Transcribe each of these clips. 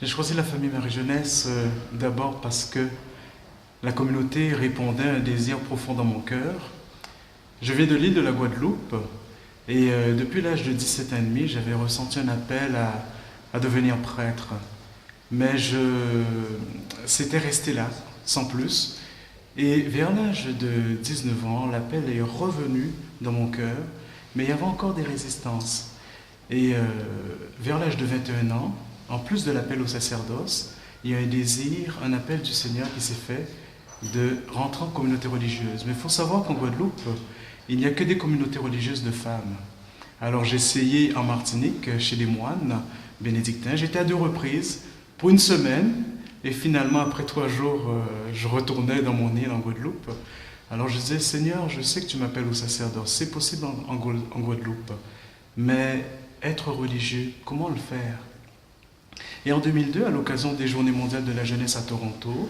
J'ai choisi la famille Marie-Jeunesse d'abord parce que la communauté répondait à un désir profond dans mon cœur. Je viens de l'île de la Guadeloupe et depuis l'âge de 17 ans et demi, j'avais ressenti un appel à devenir prêtre. Mais c'était resté là, sans plus. Et vers l'âge de 19 ans, l'appel est revenu dans mon cœur, mais il y avait encore des résistances. Et vers l'âge de 21 ans, en plus de l'appel au sacerdoce, il y a un désir, un appel du Seigneur qui s'est fait de rentrer en communauté religieuse. Mais il faut savoir qu'en Guadeloupe, il n'y a que des communautés religieuses de femmes. Alors j'ai essayé en Martinique, chez les moines bénédictins. J'étais à 2 reprises, pour une semaine, et finalement, après 3 jours, je retournais dans mon île en Guadeloupe. Alors je disais, Seigneur, je sais que tu m'appelles au sacerdoce, c'est possible en Guadeloupe, mais être religieux, comment le faire? Et en 2002, à l'occasion des Journées mondiales de la jeunesse à Toronto,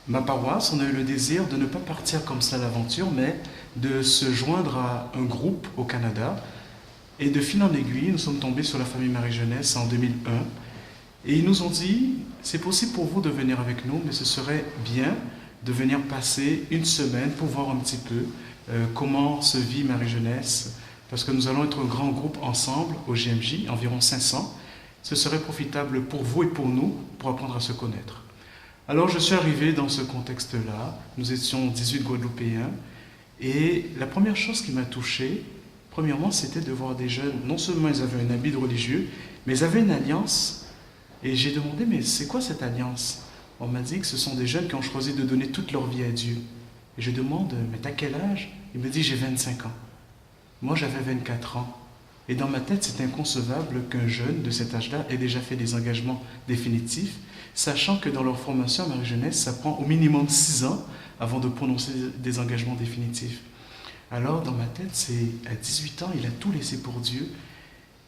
ma paroisse, on a eu le désir de ne pas partir comme ça à l'aventure, mais de se joindre à un groupe au Canada. Et de fil en aiguille, nous sommes tombés sur la famille Marie-Jeunesse en 2001. Et ils nous ont dit, c'est possible pour vous de venir avec nous, mais ce serait bien de venir passer une semaine pour voir un petit peu comment se vit Marie-Jeunesse, parce que nous allons être un grand groupe ensemble au GMJ, environ 500. Ce serait profitable pour vous et pour nous pour apprendre à se connaître. Alors je suis arrivé dans ce contexte-là, nous étions 18 Guadeloupéens, et la première chose qui m'a touché, premièrement, c'était de voir des jeunes, non seulement ils avaient un habit de religieux, mais ils avaient une alliance. Et j'ai demandé, mais c'est quoi cette alliance? On m'a dit que ce sont des jeunes qui ont choisi de donner toute leur vie à Dieu. Et je demande, mais t'as quel âge? Il me dit, j'ai 25 ans. Moi, j'avais 24 ans. Et dans ma tête, c'est inconcevable qu'un jeune de cet âge-là ait déjà fait des engagements définitifs, sachant que dans leur formation à Marie-Jeunesse, ça prend au minimum 6 ans avant de prononcer des engagements définitifs. Alors, dans ma tête, c'est à 18 ans, il a tout laissé pour Dieu.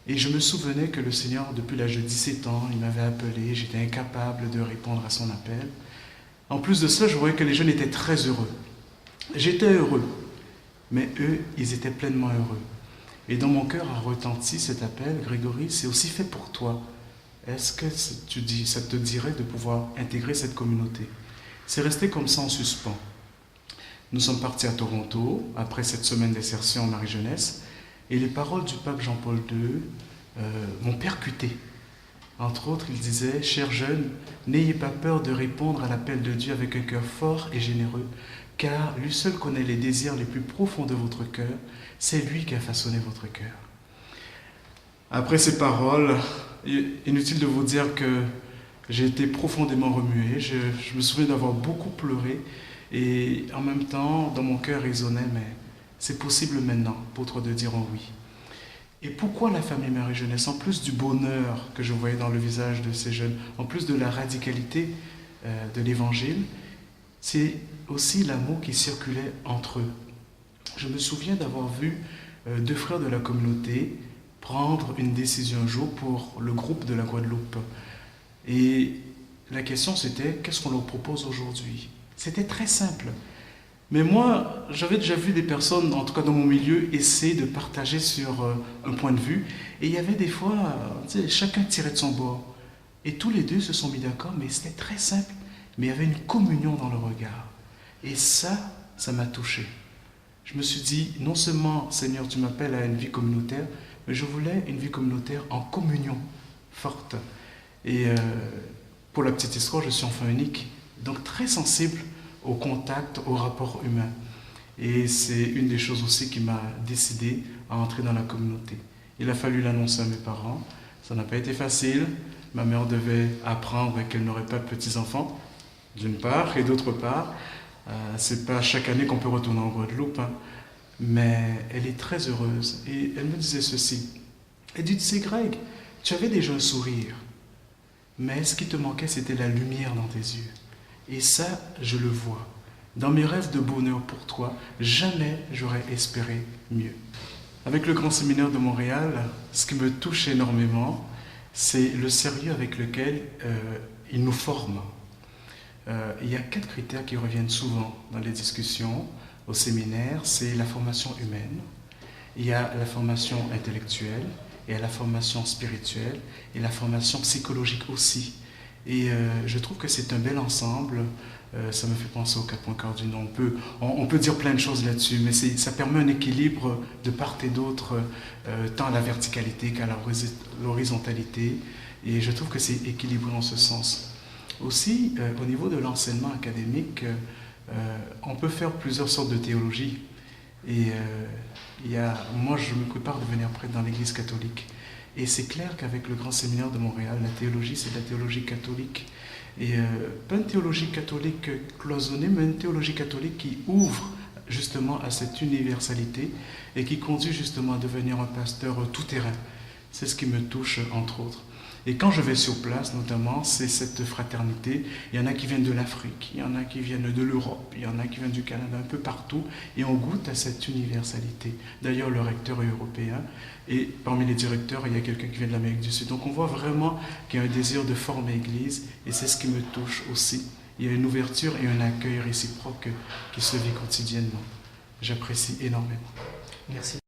Et je me souvenais que le Seigneur, depuis l'âge de 17 ans, il m'avait appelé, j'étais incapable de répondre à son appel. En plus de ça, je voyais que les jeunes étaient très heureux. J'étais heureux, mais eux, ils étaient pleinement heureux. Et dans mon cœur a retenti cet appel, Grégory, c'est aussi fait pour toi. Est-ce que ça te dirait de pouvoir intégrer cette communauté? C'est resté comme ça en suspens. Nous sommes partis à Toronto, après cette semaine d'insertion en Marie-Jeunesse, et les paroles du pape Jean-Paul II m'ont percuté. Entre autres, il disait, « Chers jeunes, n'ayez pas peur de répondre à l'appel de Dieu avec un cœur fort et généreux, car lui seul connaît les désirs les plus profonds de votre cœur. C'est lui qui a façonné votre cœur. » Après ces paroles, inutile de vous dire que j'ai été profondément remué. Je me souviens d'avoir beaucoup pleuré et en même temps, dans mon cœur résonnait, mais c'est possible maintenant pour toi de dire un oui. Et pourquoi la famille Marie-Jeunesse? En plus du bonheur que je voyais dans le visage de ces jeunes, en plus de la radicalité de l'évangile, c'est aussi l'amour qui circulait entre eux. Je me souviens d'avoir vu 2 frères de la communauté prendre une décision un jour pour le groupe de la Guadeloupe. Et la question c'était, qu'est-ce qu'on leur propose aujourd'hui? C'était très simple. Mais moi, j'avais déjà vu des personnes, en tout cas dans mon milieu, essayer de partager sur un point de vue. Et il y avait des fois, chacun tirait de son bord. Et tous les deux se sont mis d'accord, mais c'était très simple. Mais il y avait une communion dans le regard. Et ça m'a touché. Je me suis dit, non seulement, Seigneur, tu m'appelles à une vie communautaire, mais je voulais une vie communautaire en communion forte. Et pour la petite histoire, je suis enfant unique, donc très sensible au contact, au rapport humain. Et c'est une des choses aussi qui m'a décidé à entrer dans la communauté. Il a fallu l'annoncer à mes parents. Ça n'a pas été facile. Ma mère devait apprendre qu'elle n'aurait pas de petits-enfants, d'une part, et d'autre part, c'est pas chaque année qu'on peut retourner en Guadeloupe, hein, mais elle est très heureuse. Et elle me disait ceci. Elle dit, tu sais Greg, tu avais déjà un sourire, mais ce qui te manquait, c'était la lumière dans tes yeux. Et ça, je le vois. Dans mes rêves de bonheur pour toi, jamais j'aurais espéré mieux. Avec le Grand Séminaire de Montréal, ce qui me touche énormément, c'est le sérieux avec lequel il nous forme. Il y a 4 critères qui reviennent souvent dans les discussions au séminaire. C'est la formation humaine, il y a la formation intellectuelle, il y a la formation spirituelle et la formation psychologique aussi. Et je trouve que c'est un bel ensemble. Ça me fait penser aux 4 points cardinaux. On peut dire plein de choses là-dessus, mais ça permet un équilibre de part et d'autre, tant à la verticalité qu'à l'horizontalité. Et je trouve que c'est équilibré en ce sens. Aussi, au niveau de l'enseignement académique, on peut faire plusieurs sortes de théologie. Et moi, je me prépare à devenir prêtre dans l'Église catholique. Et c'est clair qu'avec le Grand Séminaire de Montréal, la théologie, c'est de la théologie catholique. Et pas une théologie catholique cloisonnée, mais une théologie catholique qui ouvre justement à cette universalité et qui conduit justement à devenir un pasteur tout-terrain. C'est ce qui me touche, entre autres. Et quand je vais sur place, notamment, c'est cette fraternité. Il y en a qui viennent de l'Afrique, il y en a qui viennent de l'Europe, il y en a qui viennent du Canada, un peu partout, et on goûte à cette universalité. D'ailleurs, le recteur est européen, et parmi les directeurs, il y a quelqu'un qui vient de l'Amérique du Sud. Donc on voit vraiment qu'il y a un désir de former Église, et c'est ce qui me touche aussi. Il y a une ouverture et un accueil réciproque qui se vit quotidiennement. J'apprécie énormément. Merci.